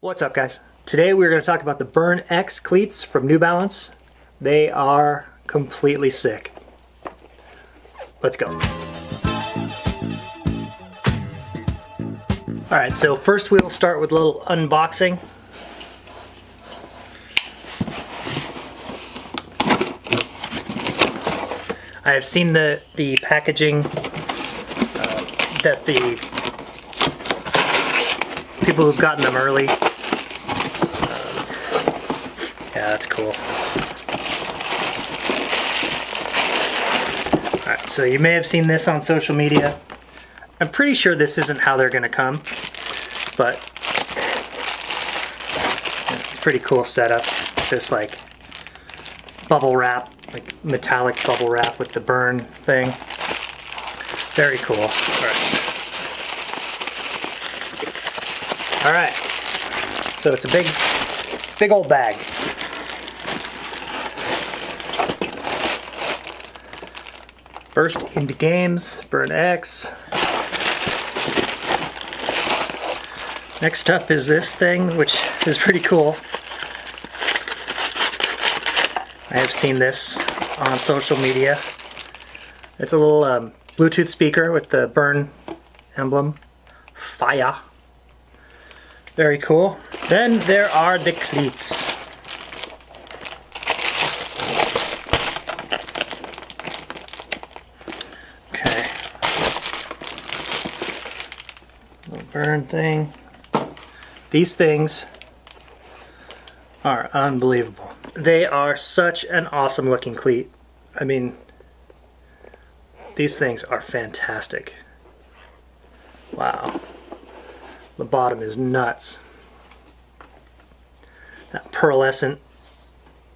What's up, guys? Today we're going to talk about the Burn X cleats from New Balance. They are completely sick. Let's go. Alright, so first we'll start with a little unboxing. I have seen the packaging that the people who've gotten them early. Yeah, that's cool. Alright, so you may have seen this on social media. I'm pretty sure this isn't how they're going to come, but pretty cool setup. This like bubble wrap, like metallic bubble wrap with the burn thing. Very cool. Alright, so it's a big old bag. First into games, Burn X. Next up is this thing, which is pretty cool. I have seen this on social media. It's a little Bluetooth speaker with the Burn emblem. Fire. Very cool. Then there are the cleats. Okay. Little burn thing. These things are unbelievable. They are such an awesome looking cleat. I mean, these things are fantastic. Wow. The bottom is nuts. That pearlescent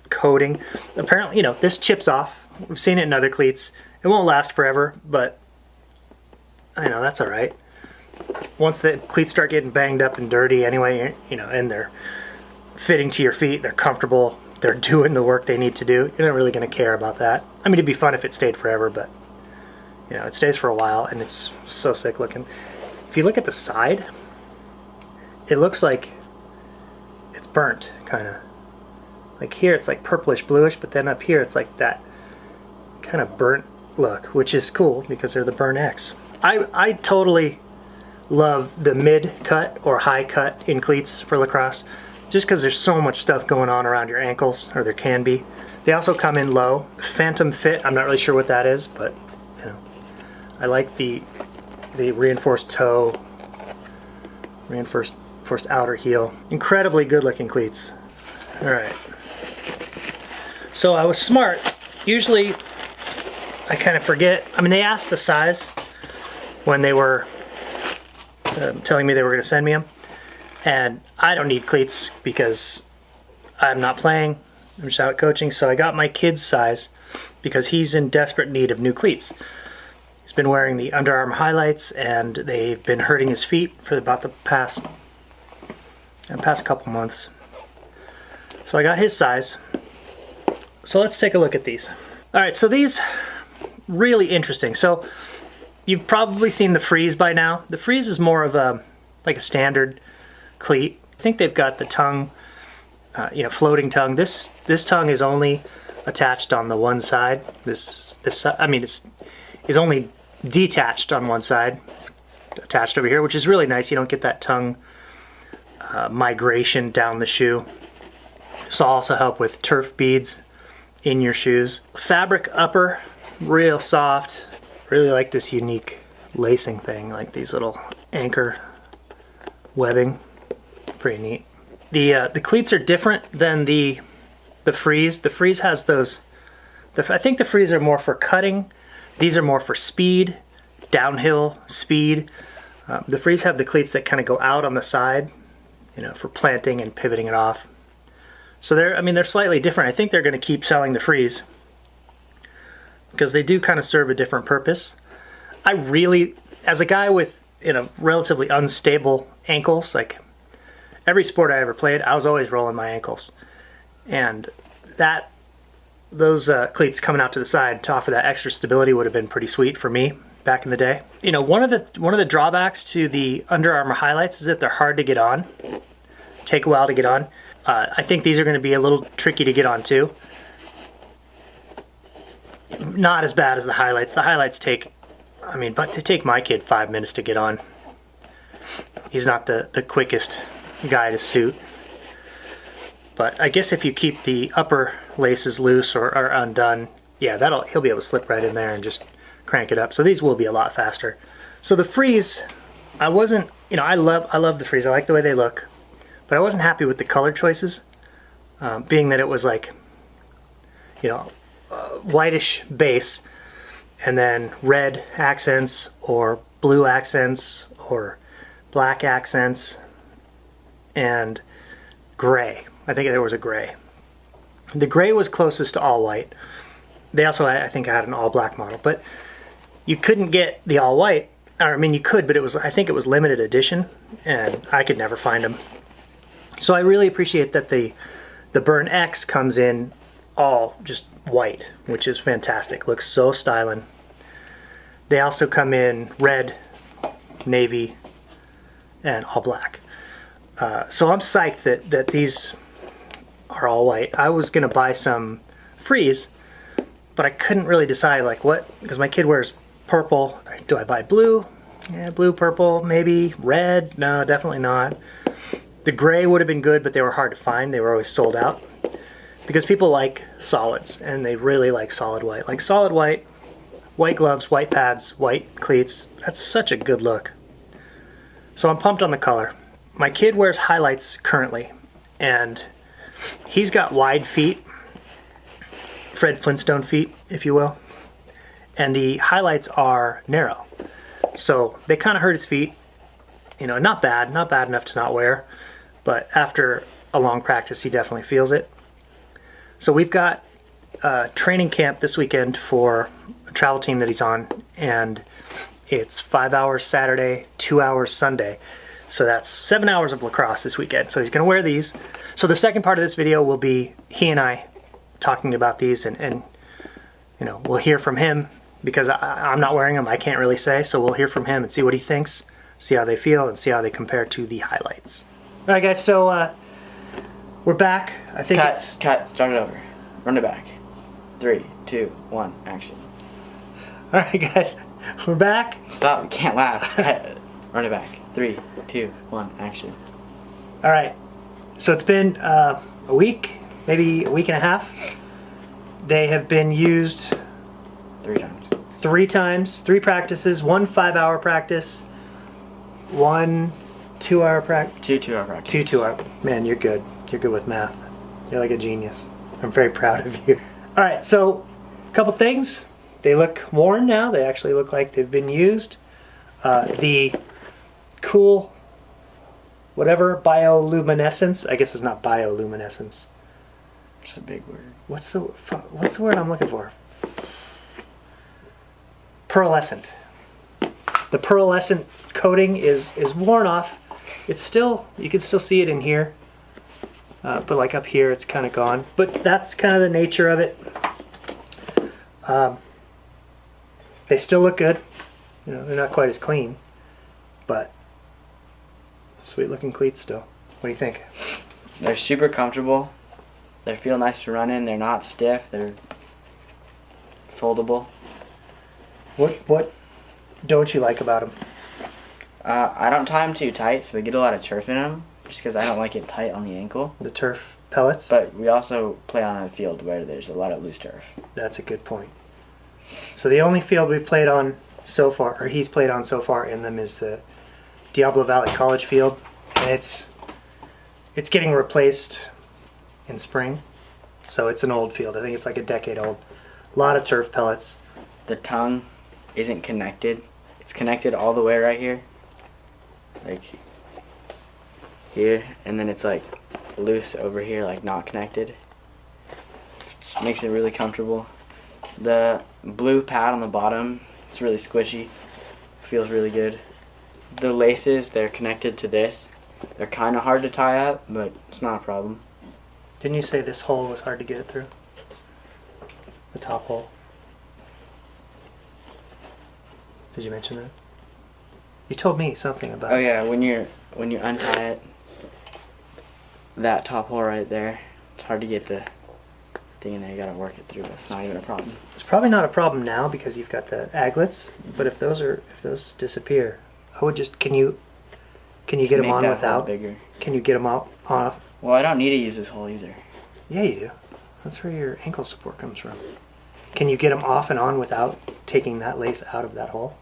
coating. Apparently, you know, this chips off. We've seen it in other cleats. It won't last forever, but I know that's all right. Once the cleats start getting banged up and dirty anyway, you know, and they're fitting to your feet, they're comfortable, they're doing the work they need to do, you're not really going to care about that. I mean, it'd be fun if it stayed forever, but you know, it stays for a while and it's so sick looking. If you look at the side, it looks like it's burnt, kind of. Like here it's like purplish bluish, but then up here it's like that kind of burnt look, which is cool because they're the Burn X. I totally love the mid cut or high cut in cleats for lacrosse, just because there's so much stuff going on around your ankles, or there can be. They also come in low. Phantom fit, I'm not really sure what that is, but you know, I like the reinforced toe, reinforced outer heel. Incredibly good looking cleats. Alright. So I was smart. Usually I kind of forget. I mean, they asked the size when they were telling me they were going to send me them. And I don't need cleats because I'm not playing. I'm just out coaching. So I got my kid's size because he's in desperate need of new cleats. He's been wearing the Under Armour highlights and they've been hurting his feet for about the past couple months. So I got his size. So let's take a look at these. Alright, so these, really interesting. So you've probably seen the Freeze by now. The Freeze is more of a, like a standard cleat. I think they've got the tongue, you know, floating tongue. This tongue is only attached on the one side. This I mean, it's only detached on one side, attached over here, which is really nice. You don't get that tongue migration down the shoe. This will also help with turf beads in your shoes. Fabric upper, real soft. Really like this unique lacing thing, like these little anchor webbing. Pretty neat. The cleats are different than the Freeze. The Freeze has those. I think the Freeze are more for cutting. These are more for speed, downhill speed. The Freeze have the cleats that kind of go out on the side, you know, for planting and pivoting it off. So they're slightly different. I think they're going to keep selling the Freeze because they do kind of serve a different purpose. I really, as a guy with, you know, relatively unstable ankles, like every sport I ever played, I was always rolling my ankles, and those cleats coming out to the side to offer that extra stability would have been pretty sweet for me back in the day. You know, one of the drawbacks to the Under Armour highlights is that they're hard to get on. take a while to get on. I think these are going to be a little tricky to get on too. Not as bad as the highlights. The highlights take, I mean, but to take my kid 5 minutes to get on. He's not the quickest guy to suit. But I guess if you keep the upper laces loose or undone, yeah, he'll be able to slip right in there and just crank it up. So these will be a lot faster. So the Freeze, I wasn't, you know, I love the Freeze. I like the way they look, but I wasn't happy with the color choices, being that it was like, you know, whitish base and then red accents or blue accents or black accents and gray. I think there was a gray. The gray was closest to all white. They also, I think, had an all black model, but you couldn't get the all white. I mean, you could, but I think it was limited edition, and I could never find them. So I really appreciate that the Burn X comes in all just white, which is fantastic. Looks so styling. They also come in red, navy, and all black. So I'm psyched that these are all white. I was gonna buy some Freeze, but I couldn't really decide like what, because my kid wears purple. Do I buy blue? Yeah, blue, purple, maybe. Red? No, definitely not. The gray would have been good, but they were hard to find. They were always sold out. Because people like solids, and they really like solid white. Like solid white, white gloves, white pads, white cleats. That's such a good look. So I'm pumped on the color. My kid wears highlights currently, and he's got wide feet. Fred Flintstone feet, if you will. And the highlights are narrow. So they kind of hurt his feet. You know, not bad enough to not wear. But after a long practice, he definitely feels it. So we've got training camp this weekend for a travel team that he's on. And it's 5 hours Saturday, 2 hours Sunday. So that's 7 hours of lacrosse this weekend. So he's going to wear these. So the second part of this video will be he and I talking about these. And you know, we'll hear from him. Because I'm not wearing them, I can't really say. So we'll hear from him and see what he thinks, see how they feel, and see how they compare to the highlights. All right, guys. So we're back. I think cut. Start it over. Run it back. 3, 2, 1. Action. All right, guys. We're back. Stop. You can't laugh. Cut. Run it back. 3, 2, 1. Action. All right. So it's been a week, maybe a week and a half. They have been used 3 times. 3 times, 3 practices, 1 5-hour practice, 1 2-hour practice. 2 2-hour practices. 2 2-hour. Man, you're good. You're good with math. You're like a genius. I'm very proud of you. All right, so a couple things. They look worn now. They actually look like they've been used. The cool, whatever, bioluminescence. I guess it's not bioluminescence. It's a big word. What's the word I'm looking for? Pearlescent. The pearlescent coating is worn off. It's still, you can still see it in here, but like up here it's kind of gone. But that's kind of the nature of it. They still look good. You know, they're not quite as clean, but sweet looking cleats still. What do you think? They're super comfortable. They feel nice to run in. They're not stiff. They're foldable. What don't you like about them? I don't tie them too tight, so they get a lot of turf in them, just because I don't like it tight on the ankle. The turf pellets? But we also play on a field where there's a lot of loose turf. That's a good point. So the only field we've played on so far, or he's played on so far in them, is the Diablo Valley College field, and it's getting replaced in spring. So it's an old field. I think it's like a decade old. A lot of turf pellets. The tongue isn't connected. It's connected all the way right here. Like here, and then it's like loose over here, like not connected. Just makes it really comfortable. The blue pad on the bottom, it's really squishy. Feels really good. The laces, they're connected to this. They're kind of hard to tie up, but it's not a problem. Didn't you say this hole was hard to get it through? The top hole. Did you mention that? You told me something about Oh yeah, when you untie it, that top hole right there. It's hard to get the thing in there. You gotta work it through. It's not even a problem. It's probably not a problem now because you've got the aglets, but if those disappear, I would just, can you get them Make on that hole without? bigger. Can you get them out off? Well, I don't need to use this hole either. Yeah, you do. That's where your ankle support comes from. Can you get them off and on without taking that lace out of that hole?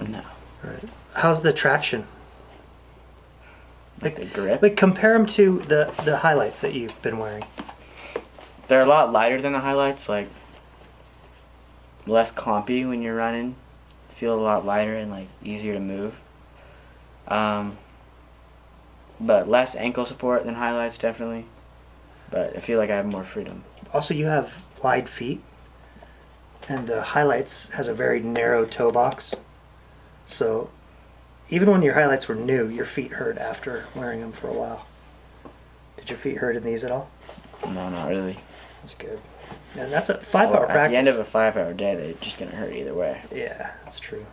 No. All right. How's the traction? Like the grip? Like compare them to the highlights that you've been wearing. They're a lot lighter than the highlights, like less clumpy when you're running. Feel a lot lighter and like easier to move. But less ankle support than highlights, definitely. But I feel like I have more freedom. Also, you have wide feet, and the highlights has a very narrow toe box. So even when your highlights were new, your feet hurt after wearing them for a while. Did your feet hurt in these at all? No, not really. That's good. And that's a 5-hour practice. At the end of a 5-hour day, they're just gonna hurt either way. Yeah, that's true.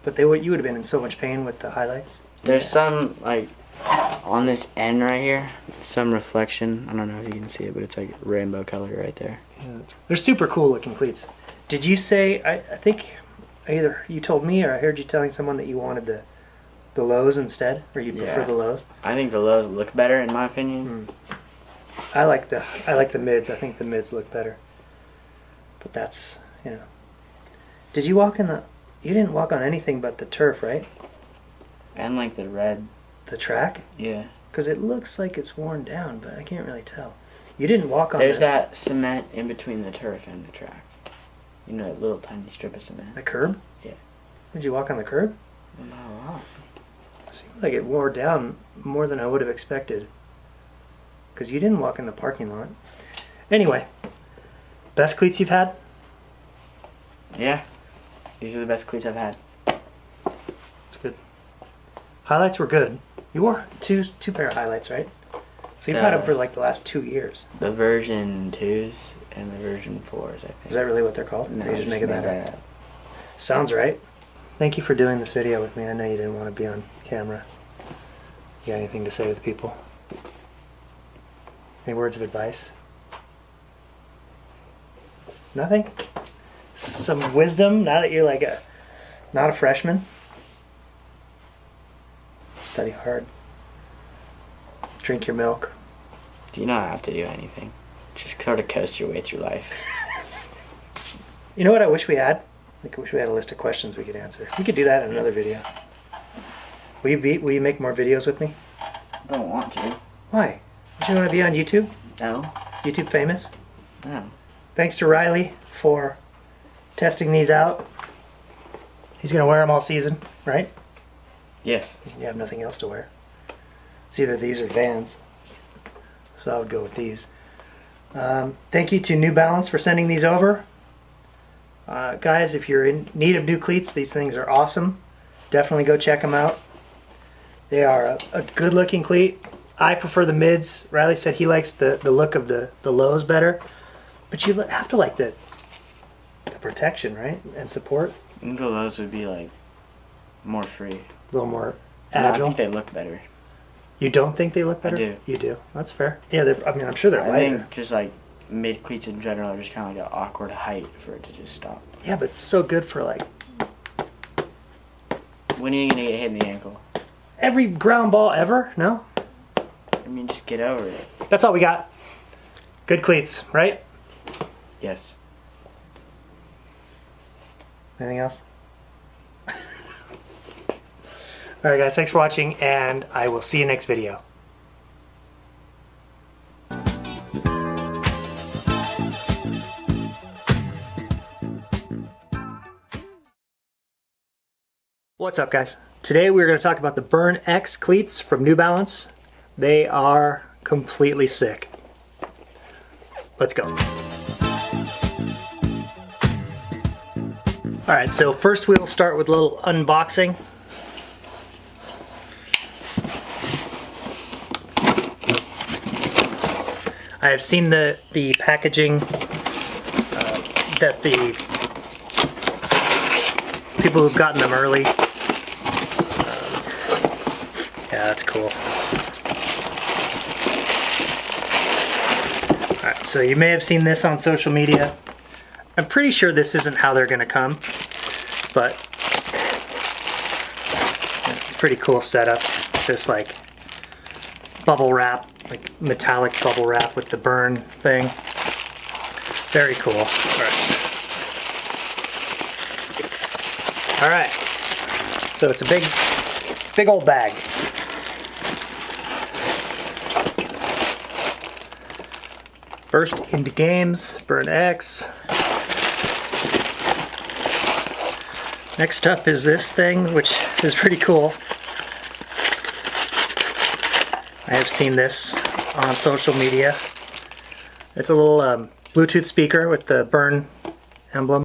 But you would have been in so much pain with the highlights. There's some, like, on this end right here, some reflection. I don't know if you can see it, but it's like rainbow color right there. Yeah. They're super cool looking cleats. Did you say, I think either you told me or I heard you telling someone that you wanted the lows instead, or you prefer the lows? I think the lows look better in my opinion. I like the mids. I think the mids look better. But that's, you know. Did you walk in the... You didn't walk on anything but the turf, right? And like the red. The track? Yeah. Because it looks like it's worn down, but I can't really tell. You didn't walk on There's that cement in between the turf and the track. You know, that little tiny strip of cement. The curb? Yeah. Did you walk on the curb? Not a lot. It seemed like it wore down more than I would have expected. Because you didn't walk in the parking lot. Anyway, best cleats you've had? Yeah. These are the best cleats I've had. It's good. Highlights were good. You wore two pair of highlights, right? So you've had them for like the last 2 years. The version 2s and the version 4s, I think. Is that really what they're called? No, Or are you just making made that up? Sounds right. Thank you for doing this video with me. I know you didn't want to be on camera. You got anything to say to the people? Any words of advice? Nothing? Some wisdom now that you're like not a freshman? Study hard. Drink your milk. Do you not have to do anything? Just sort of coast your way through life. You know what I wish we had? Like, I wish we had a list of questions we could answer. We could do that in another video. Will you make more videos with me? I don't want to. Why? Don't you want to be on YouTube? No. YouTube famous? No. Thanks to Riley for testing these out. He's going to wear them all season, right? Yes. You have nothing else to wear. It's either these or Vans. So I would go with these. Thank you to New Balance for sending these over. Guys, if you're in need of new cleats, these things are awesome. Definitely go check them out. They are a good looking cleat. I prefer the mids. Riley said he likes the look of the lows better. But you have to like the protection, right? And support. I think the lows would be like more free. A little more No, agile. I think they look better. You don't think they look better? I do. You do. That's fair. Yeah, I mean, I'm sure they're I lighter. think just like mid cleats in general are just kind of like an awkward height for it to just stop. Yeah, but it's so good for like When are you gonna get hit in the ankle? every ground ball ever. No, I mean, just get over it. that's all we got. Good cleats, right? Yes. Anything else? All right, guys. Thanks for watching, and I will see you next video. What's up, guys? Today we're going to talk about the Burn X cleats from New Balance. They are completely sick. Let's go. All right, so first we'll start with a little unboxing. I have seen the packaging that the people who've gotten them early. Yeah, that's cool. so you may have seen this on social media. I'm pretty sure this isn't how they're gonna come, but pretty cool setup. This like bubble wrap, like metallic bubble wrap with the burn thing. Very cool. All right. So it's a big old bag. First into games, Burn X. Next up is this thing, which is pretty cool. I have seen this on social media. It's a little Bluetooth speaker with the Burn emblem.